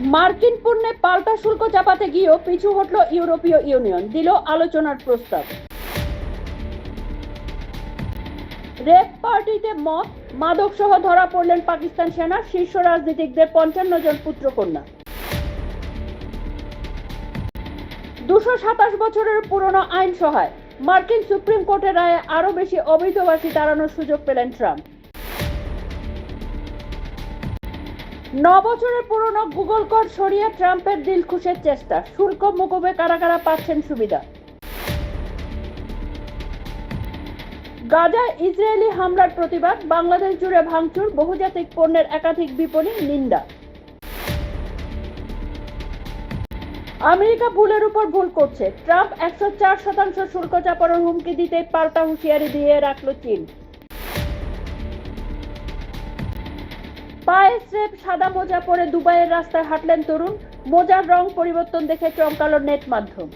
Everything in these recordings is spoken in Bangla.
মার্কিন পণ্যে পাল্টা শুল্ক চাপাতে গিয়েও পিছু হটল ইউরোপীয় ইউনিয়ন, দিল আলোচনার প্রস্তাব। রেপ পার্টিতে মত, মাদক সহ ধরা পড়লেন পাকিস্তান সেনার শীর্ষ রাজনীতিকদের 55 জন পুত্রকন্যা। 227 বছরের পুরনো আইন সহায়, মার্কিন সুপ্রিম কোর্টের রায়ে আরও বেশি অবৈধবাসী তাড়ানোর সুযোগ পেলেন ট্রাম্প। 9 বছরের পুরনো গুগল কর সরিয়ে ট্রাম্পের দিলখুশের চেষ্টা, শুল্ক মকুবে কারা কারা পাচ্ছেন সুবিধা। গাজায় ইসরায়েলি হামলার প্রতিবাদ, বাংলাদেশ জুড়ে ভাঙচুর, বহুজাতিক পণ্যের একাধিক বিপণী নিন্দা। আমেরিকা ভুলের উপর ভুল করছে, ট্রাম্প 104% শুল্ক চাপানোর হুমকি দিতেই পাল্টা হুঁশিয়ারি দিয়ে রাখল চীন। পায়ে স্রেফ সাদা মোজা পরে দুবাইয়ের রাস্তায় হাঁটলেন তরুণ, মোজার রং পরিবর্তন দেখে চমকালো নেট মাধ্যম।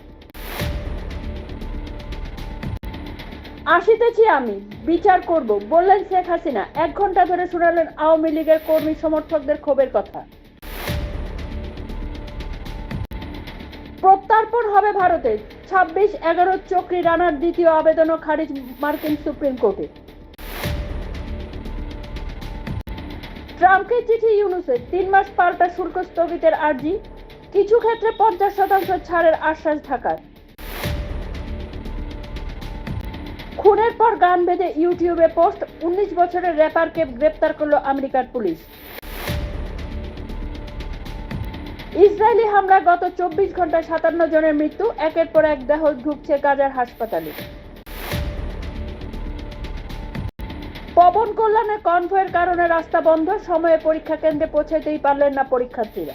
আসিতেছি আমি, বিচার করব বললেন শেখ হাসিনা, 1 ঘন্টা ধরে শোনালেন আওয়ামী লীগের কর্মী সমর্থকদের ক্ষোভের কথা। প্রত্যর্পণ হবে ভারতে, 26/11 চক্রী রানার দ্বিতীয় আবেদনও খারিজ মার্কিন সুপ্রিম কোর্টে। ট্রাম্পকে চিঠি ইউনূসের, 3 মাস পাল্টা শুল্ক স্থগিতের আর্জি, কিছু ক্ষেত্রে 50% ছাড়ের আশ্বাস ঢাকার। খুনের পর গান বেঁধে ইউটিউবে পোস্ট, 19 বছরের র্যাপারকে গ্রেপ্তার করল আমেরিকার পুলিশ। ইসরায়েলি হামলায় গত 24 ঘন্টায় 57 জনের মৃত্যু, একের পর এক দেহ ঢুকছে গাজার হাসপাতালে। পবন কল্যাণের কনভয়ের কারণে রাস্তা বন্ধ, সময়ে পরীক্ষা কেন্দ্রে পৌঁছাতেই পারলেন না পরীক্ষার্থীরা।